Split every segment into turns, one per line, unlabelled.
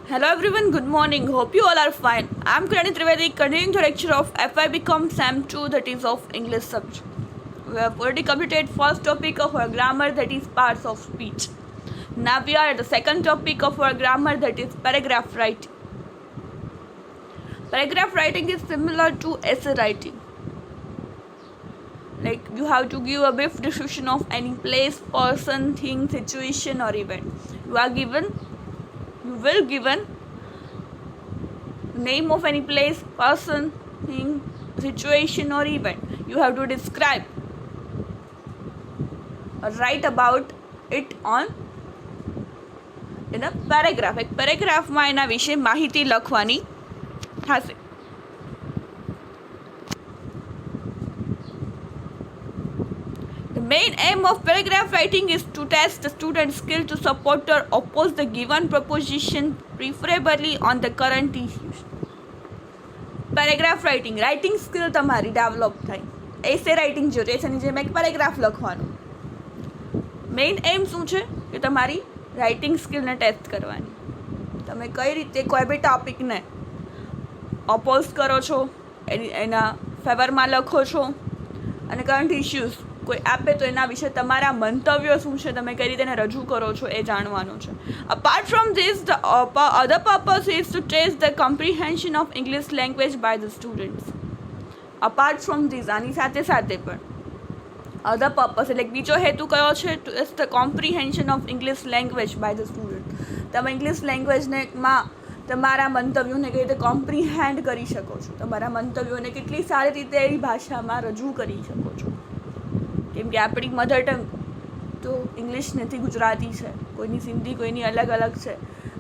Hello everyone, good morning. Hope you all are fine. I'm Karani Trivedi, continuing the lecture of FIBCom SAM 2, that is of English subject. We have already completed first topic of our grammar, that is parts of speech. Now we are at the second topic of our grammar, that is paragraph writing. Paragraph writing is similar to essay writing. Like you have to give a brief description of any place, person, thing, situation or event. You will given name of any place, person, thing, situation or event. You have to describe or write about it on in a paragraph. એક પેરેગ્રાફમાં એના વિશે માહિતી લખવાની થશે. The main aim of paragraph writing is to test the student's skill to support or oppose the given proposition, preferably on the current issues. Paragraph writing skill તમારી develop થાય. Essay writing જો એસેની જેમ એક પેરેગ્રાફ લખવાનું. Main એમ શું છે કે તમારી રાઇટિંગ સ્કિલને ટેસ્ટ કરવાની. તમે કઈ રીતે કોઈ બી ટોપિકને ઓપોઝ કરો છો, એના ફેવરમાં લખો છો, અને કરંટ ઇશ્યુઝ કોઈ આપે તો એના વિશે તમારા મંતવ્યો શું છે, તમે કઈ રીતે એને રજૂ કરો છો એ જાણવાનું છે. Apart from this the other purpose is to test the comprehension of English language by the students. Apart from this આની સાથે સાથે પણ અધર પર્પઝ એટલે બીજો હેતુ કયો છે? To test the comprehension of English language by the student. તમે ઇંગ્લિશ લેંગ્વેજને માં તમારા મંતવ્યોને કઈ રીતે કોમ્પ્રિહેન્ડ કરી શકો છો, તમારા મંતવ્યોને કેટલી સારી રીતે એ ભાષામાં રજૂ કરી શકો છો. કેમ કે આપણી મધર ટંગ તો ઇંગ્લિશ નથી, ગુજરાતી છે, કોઈની સિંધી, કોઈની અલગ અલગ છે.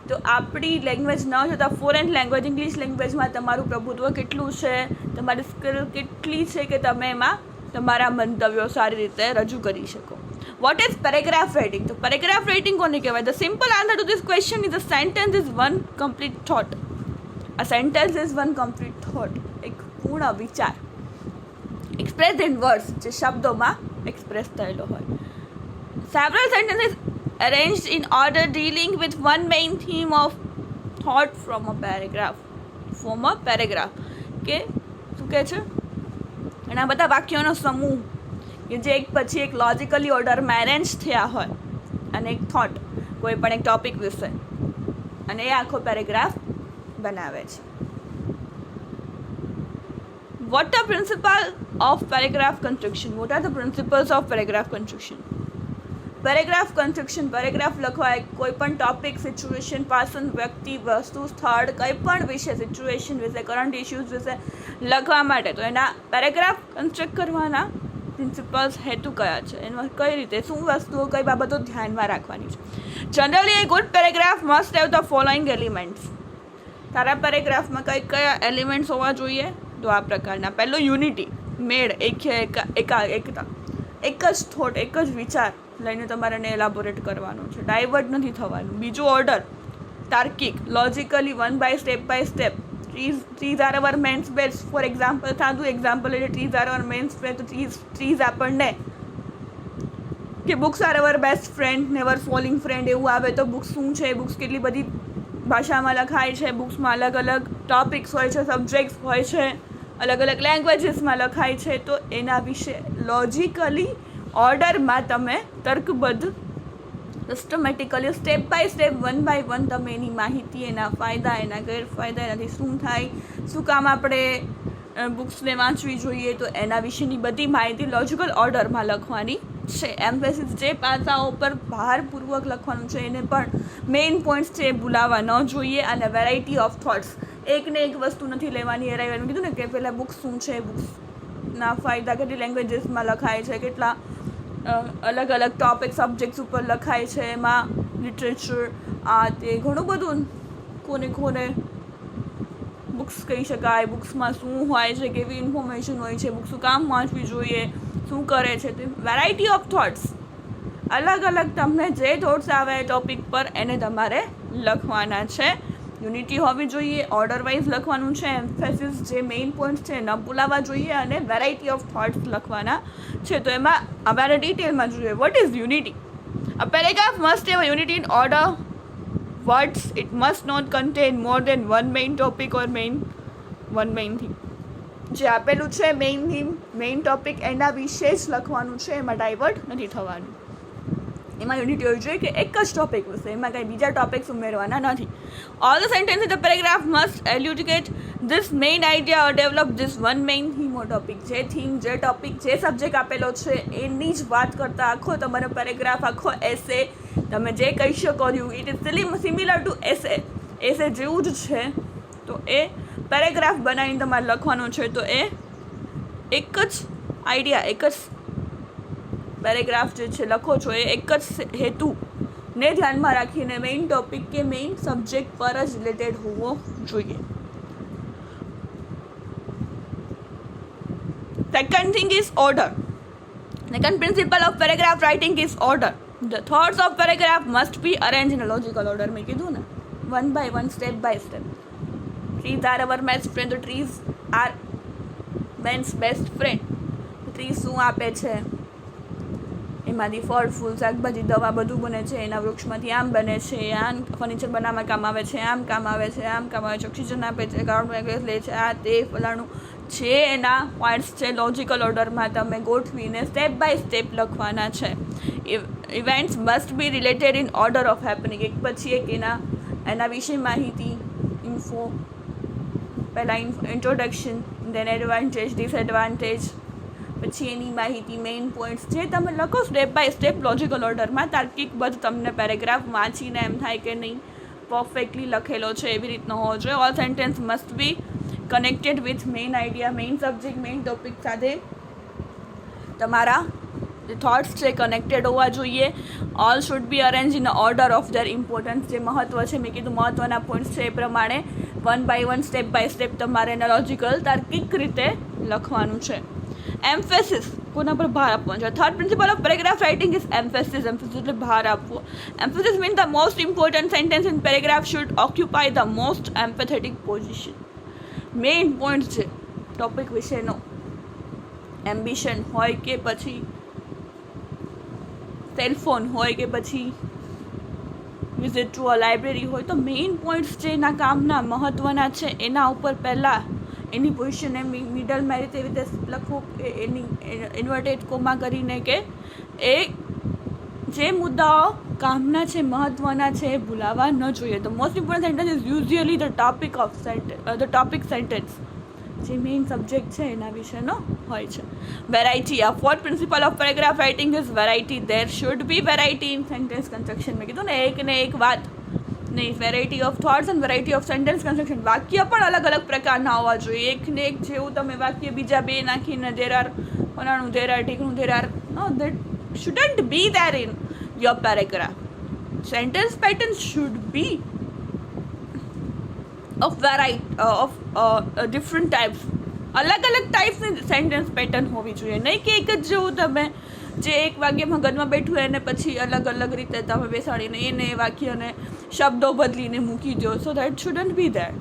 તો આપણી લેંગ્વેજ ન છતાં ફોરેન લેંગ્વેજ ઇંગ્લિશ લેંગ્વેજમાં તમારું પ્રભુત્વ કેટલું છે, તમારી સ્કિલ કેટલી છે કે તમે એમાં તમારા મંતવ્યો સારી રીતે રજૂ કરી શકો. What is paragraph writing? તો પેરેગ્રાફ રાઇટિંગ કોને કહેવાય? The simple answer to this question is a sentence is one complete thought. A sentence is one complete thought, એક પૂર્ણ વિચાર એક્સપ્રેસ ઇન વર્ડ્સ, જે શબ્દોમાં એક્સપ્રેસ થયેલો હોય. Several sentences arranged in order dealing with one main theme of thought from a paragraph. કે શું કહે છે? એના બધા વાક્યોનો સમૂહ કે જે એક પછી એક લોજિકલી ઓર્ડરમાં અરેન્જ થયા હોય, અને એક થોટ કોઈ પણ એક ટોપિક વિશે, અને એ આખો પેરેગ્રાફ બનાવે છે. What are principles of paragraph construction? What are the principles of paragraph construction? Paragraph construction, paragraph લખવા કોઈ પણ ટોપિક, સિચ્યુએશન, પર્સન, વ્યક્તિ, વસ્તુ, સ્થળ, કંઈ પણ વિશે, સિચ્યુએશન વિશે, કરંટ ઇશ્યુઝ વિશે લખવા માટે તો એના પેરેગ્રાફ કન્સ્ટ્રક્ટ કરવાના પ્રિન્સિપલ્સ, હેતુ કયા છે, એમાં કઈ રીતે શું વસ્તુઓ, કઈ બાબતો ધ્યાનમાં રાખવાની છે. Generally A good paragraph must have the following elements. તારા પેરેગ્રાફમાં કયા એલિમેન્ટ્સ હોવા જોઈએ? તો આ પ્રકારના. પહેલું યુનિટી, મેળ, એકતા, એક જ થોટ, એક જ વિચાર લઈને તમારે એને એલાબોરેટ કરવાનું છે, ડાયવર્ટ નથી થવાનું. બીજું ઓર્ડર, તાર્કિક, logically, one by step. Trees are our men's best. For example સાદું એક્ઝામ્પલ એટલે trees are our men's best. તો ટ્રીઝ આપણને કે books are our best friend, never falling friend એવું આવે તો બુક્સ શું છે, બુક્સ કેટલી બધી ભાષામાં લખાય છે, બુક્સમાં અલગ અલગ ટોપિક્સ હોય છે, સબ્જેક્ટ્સ હોય છે, અલગ અલગ લેંગ્વેજીસમાં લખાય છે. તો એના વિશે લોજિકલી ઓર્ડરમાં તમે તર્કબદ્ધ, systematically, step by step, one by one તમે એની માહિતી, એના ફાયદા, એના ગેરફાયદા, એનાથી શું થાય, શું કામ આપણે બુક્સને વાંચવી જોઈએ, તો એના વિશેની બધી માહિતી લોજિકલ ઓર્ડરમાં લખવાની છે. એમ્ફેસિસ જે પાસાઓ પર ભારપૂર્વક લખવાનું છે, એને પણ મેઇન પોઈન્ટ્સ છે એ ભૂલાવા ન જોઈએ. અને વેરાયટી ઓફ થોટ્સ, એકને એક વસ્તુ નથી લેવાની. એ મેં કીધું ને કે પહેલાં બુક્સ શું છે, બુક્સના ફાયદા, કેટલી લેંગ્વેજીસમાં લખાય છે, કેટલા અલગ અલગ ટોપિક, સબ્જેક્ટ્સ ઉપર લખાય છે, એમાં લિટરેચર, આ તે ઘણું બધું કોને બુક્સ કહી શકાય, બુક્સમાં શું હોય છે, કેવી ઇન્ફોર્મેશન હોય છે, બુક્સ શું કામ વાંચવી જોઈએ, શું કરે છે. તો વેરાયટી ઓફ થોટ્સ, અલગ અલગ તમને જે થોટ્સ આવે ટોપિક પર એને તમારે લખવાના છે. યુનિટી હોવી જોઈએ, ઓર્ડર વાઇઝ લખવાનું છે, એમ્ફેસિસ જે મેઇન પોઈન્ટ છે ન ભૂલાવા જોઈએ, અને વેરાયટી ઓફ થોટ્સ લખવાના છે. તો એમાં અમારે ડિટેલમાં જોઈએ what is unity. A paragraph must have a unity in order words. It must not contain more than one main topic or one main theme. જે આપેલું છે મેઇન થીમ મેઇન ટોપિક એના વિશે જ લખવાનું છે, એમાં ડાયવર્ટ નથી થવાનું. એમાં યુનિટ હોવી જોઈએ કે એક જ ટોપિક વિશે, એમાં કંઈ બીજા ટોપિક્સ ઉમેરવાના નથી. All the sentence in the paragraph must elucidate this main idea or develop this one main theme or topic. જે થીમ, જે ટોપિક, જે સબ્જેક્ટ આપેલો છે એની જ વાત કરતાં આખો તમારો પેરેગ્રાફ, આખો એસે તમે જે કહી શકો છો ઇટ ઇઝ સિમિલર ટુ એસે જેવું જ છે. તો એ પેરેગ્રાફ બનાવીને તમારે લખવાનું છે. તો એ એક જ આઈડિયા, એક જ પેરેગ્રાફ જે છે લખો છો એ એક જ હેતુને ધ્યાનમાં રાખીને મેઇન ટોપિક કે મેઇન સબ્જેક્ટ પર જ રિલેટેડ હોવો જોઈએ. Second thing is order. Second principal of paragraph writing is order. The thoughts of paragraph must be arranged in a logical order. મેં કીધું ને, one by one, step by step. Trees are our best friend. The trees are man's best friend. Trees શું આપે છે? એમાંથી ફળ, ફૂલ, શાકભાજી, દવા બધું બને છે. એના વૃક્ષમાંથી આમ બને છે, આમ ફર્નિચર બનાવવામાં કામ આવે છે, આમ કામ આવે છે, આમ કામ આવે છે, ઓક્સિજન આપે છે, કાર્બન ડાયોક્સાઇડ લે છે, આ તે ફલાણું છે. એના પોઈન્ટ્સ છે લોજિકલ ઓર્ડરમાં તમે ગોઠવીને સ્ટેપ બાય સ્ટેપ લખવાના છે. Events must be related in order of happening. એક પછી એક એના વિશે માહિતી, ઇન્ફો, પહેલાં ઇન્ટ્રોડક્શન, દેન એડવાન્ટેજ, ડિસએડવાન્ટેજ, પછી એની માહિતી, મેઇન પોઈન્ટ્સ જે તમે લખો સ્ટેપ બાય સ્ટેપ લોજિકલ ઓર્ડરમાં, તાર્કિકબદ્ધ તમને પેરેગ્રાફ વાંચીને એમ થાય કે નહીં પરફેક્ટલી લખેલો છે એવી રીતનો હોવો જોઈએ. All sentence must be connected with main idea, main subject, main topic સાથે તમારા જે થોટ્સ છે કનેક્ટેડ હોવા જોઈએ. All should be arrange in order of their importance. જે મહત્ત્વ છે, મેં કીધું મહત્ત્વના પોઈન્ટ્સ છે એ પ્રમાણે one by one, step by step તમારે એને લોજિકલ, તાર્કિક રીતે લખવાનું છે. એમ્ફેસિસ, કોના પર ભાર આપવાનો છે? Third principle of paragraph writing is emphasis. Emphasis એટલે ભાર આપવો. Emphasis means the most important sentence in paragraph should occupy the most empathetic position. Main point છે ટોપિક વિશેનો, એમ્બિશન હોય કે પછી સેલફોન હોય કે પછી વિઝિટ ટુ અ લાઇબ્રેરી હોય, તો મેઇન પોઈન્ટ્સ જે એના કામના મહત્ત્વના છે એના ઉપર પહેલાં એની પોઝિશન એમ મિડલમાં રીતે એવી રીતે લખવું, એની ઇન્વર્ટેડ કોમા કરીને કે એ જે મુદ્દાઓ કામના છે, મહત્ત્વના છે એ ભૂલાવા ન જોઈએ. The most important sentence is usually the topic sentence, જે મેઇન સબ્જેક્ટ છે એના વિશેનો હોય છે. વેરાયટી, આ fourth principal of paragraph writing is variety. There should be variety in sentence construction. મેં કીધું ને એક ને એક વાત નહીં, variety of thoughts and variety of sentence construction. વાક્ય પણ અલગ અલગ પ્રકારના હોવા જોઈએ. એક ને એક જેવું તમે વાક્ય બીજા બે નાખીને દેર આર ફલાણું, દેર આર ઢીકણું, there are no, that shouldn't be there in your paragraph. Sentence pattern should be of different types. અલગ અલગ ટાઈપ્સની સેન્ટેન્સ પેટર્ન હોવી જોઈએ. નહીં કે એક જ જેવું તમે જે એક વાક્યમાં ગદમાં બેઠું એને પછી અલગ અલગ રીતે તમે બેસાડીને એને એ વાક્યને શબ્દો બદલીને મૂકી દો. So that shouldn't be there.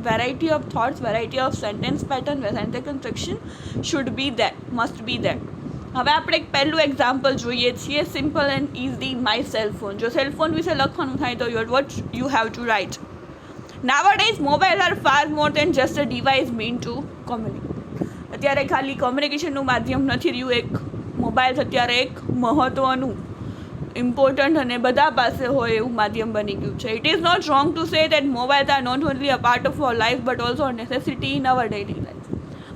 Variety of thoughts, variety of sentence pattern, sentence construction should be there, must be there. હવે આપણે એક પહેલું એક્ઝામ્પલ જોઈએ છીએ. Simple and easy, my cellphone. જો સેલફોન વિશે લખવાનું થાય તો what you have to write. Nowadays, mobiles are far more than just a device meant to communicate. અત્યારે ખાલી કોમ્યુનિકેશનનું માધ્યમ નથી રહ્યું. એક મોબાઈલ અત્યારે એક મહત્ત્વનું, ઇમ્પોર્ટન્ટ અને બધા પાસે હોય એવું માધ્યમ બની ગયું છે. It is not wrong to say that mobiles are not only a part of our life but also a necessity in our daily life.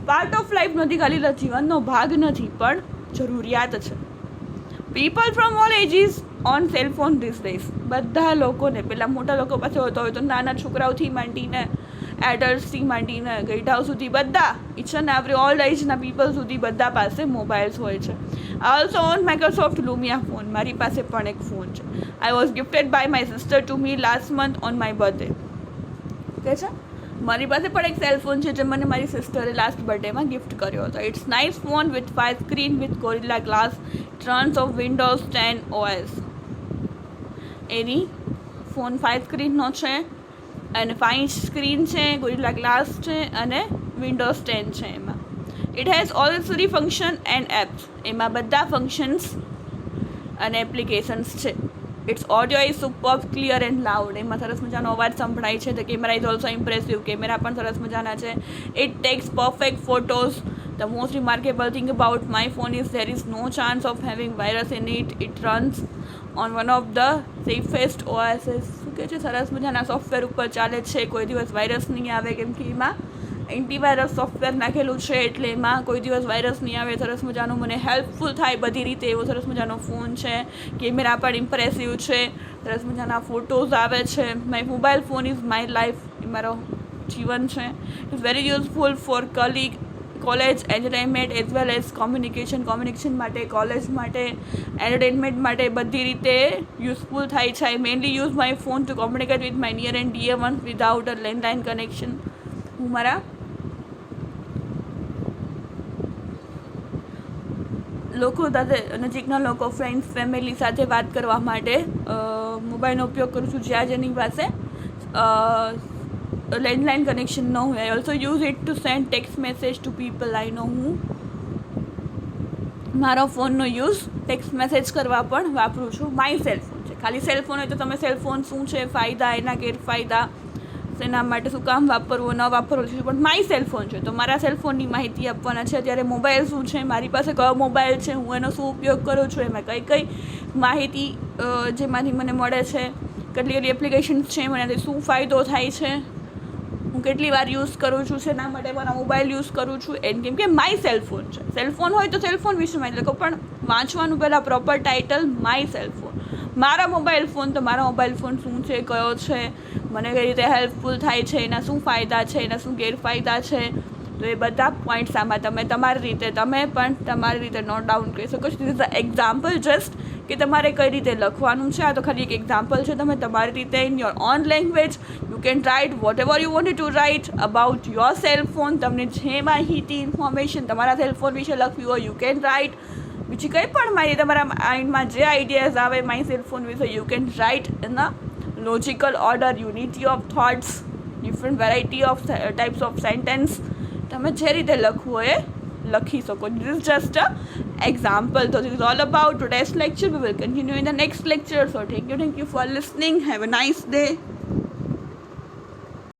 Part of life નથી, ખાલી જીવનનો ભાગ નથી, પણ જરૂરિયાત છે. People from all ages on cellphone these days. બધા લોકોને, પહેલાં મોટા લોકો પાસે હોતો હોય તો નાના છોકરાઓથી માંડીને એડલ્ટ્સથી માંડીને ગઈઢાઓ સુધી બધા, ઇચ એન્ડ એવરી ઓલ એજના પીપલ સુધી બધા પાસે મોબાઈલ્સ હોય છે. I also own Microsoft Lumia phone. મારી પાસે પણ એક ફોન છે. I was gifted by my sister to me last month on my birthday. કે છે મારી પાસે પણ એક સેલફોન છે જે મને મારી સિસ્ટરે લાસ્ટ બર્થડેમાં ગિફ્ટ કર્યો હતો. It's nice phone with 5 screen with Gorilla Glass, turns off Windows 10 OS. એની ફોન 5 સ્ક્રીનનો છે અને 5 સ્ક્રીન છે, ગોરિલ્લા ગ્લાસ છે અને વિન્ડોઝ 10 છે. એમાં it has all three function and apps. એમાં બધા ફંક્શન્સ અને એપ્લિકેશન્સ છે. Its audio is super clear and loud. એમાં સરસ મજાનો અવાજ સંભળાય છે. The camera is also impressive. Camera પણ સરસ મજાના છે. It takes perfect photos. The most remarkable thing about my phone is there is no chance of having virus in it. It runs on one of the safest OS. શું કહે છે, સરસ મજાના software ઉપર ચાલે છે. કોઈ દિવસ વાયરસ નહીં આવે, કેમ કે એમાં એન્ટીવાયરસ સોફ્ટવેર નાખેલું છે, એટલે એમાં કોઈ દિવસ વાયરસ નહીં આવે. સરસ મજાનું મને હેલ્પફુલ થાય બધી રીતે એવો સરસ મજાનો ફોન છે. કેમેરા પણ ઇમ્પ્રેસિવ છે. સરસ મજાના ફોટોઝ આવે છે. My mobile phone is my life. એ મારો જીવન છે. It's very useful for college entertainment as well as communication માટે, કોલેજ માટે, એન્ટરટેનમેન્ટ માટે બધી રીતે યુઝફુલ થાય છે. I mainly use my phone to communicate with my near and dear ones without a landline connection. હું મારા લોકો સાથે, નજીકના લોકો, ફ્રેન્ડ્સ, ફેમિલી સાથે વાત કરવા માટે મોબાઈલનો ઉપયોગ કરું છું જ્યાં જેની પાસે લેન્ડલાઇન કનેક્શન ન હોય. I also use it to send text message to people I know. હું મારો ફોનનો યુઝ ટેક્સ્ટ મેસેજ કરવા પણ વાપરું છું. માય સેલફોન છે. ખાલી સેલફોન હોય તો તમે સેલફોન શું છે, ફાયદા, એના ગેરફાયદા, એના માટે શું કામ વાપરવો ન વાપરવો છે, પણ માય સેલફોન છે તો મારા સેલફોનની માહિતી આપવાના છે. અત્યારે મોબાઈલ શું છે, મારી પાસે કયો મોબાઈલ છે, હું એનો શું ઉપયોગ કરું છું, એમાં કઈ કઈ માહિતી જેમાંથી મને મળે છે, કેટલી કેટલી એપ્લિકેશન્સ છે, મને શું ફાયદો થાય છે, હું કેટલી વાર યુઝ કરું છું, શેના માટે મારા મોબાઈલ યુઝ કરું છું, એમ કેમ કે માય સેલફોન છે. સેલફોન હોય તો સેલફોન વિશે માહિતી લખો, પણ વાંચવાનું પહેલાં પ્રોપર ટાઇટલ માય સેલફોન. મારા મોબાઈલ ફોન તો મારા મોબાઈલ ફોન શું છે, કયો છે, મને કઈ રીતે હેલ્પફુલ થાય છે, એના શું ફાયદા છે, એના શું ગેરફાયદા છે, તો એ બધા પોઈન્ટ્સ આમાં તમે તમારી રીતે નોટ ડાઉન કરી શકો છો. This is a example just કે તમારે કઈ રીતે લખવાનું છે. આ તો ખાલી એક એક્ઝામ્પલ છે. તમે તમારી રીતે in your own language you can write whatever you want to write about your cellphone. તમને જે માહિતી, ઇન્ફોર્મેશન તમારા સેલફોન વિશે લખવી હોય યુ કેન રાઇટ. બીજી કંઈ પણ માહિતી તમારા માઇન્ડમાં જે આઈડિયાઝ આવે માય સેલફોન વિશે you can right in a logical order, unity of thoughts, different variety of types of sentence. તમે જે રીતે લખવું હોય એ લખી શકો. This is just a example. So this is all about today's lecture. We will continue in the next lecture. So thank you for listening. Have a nice day.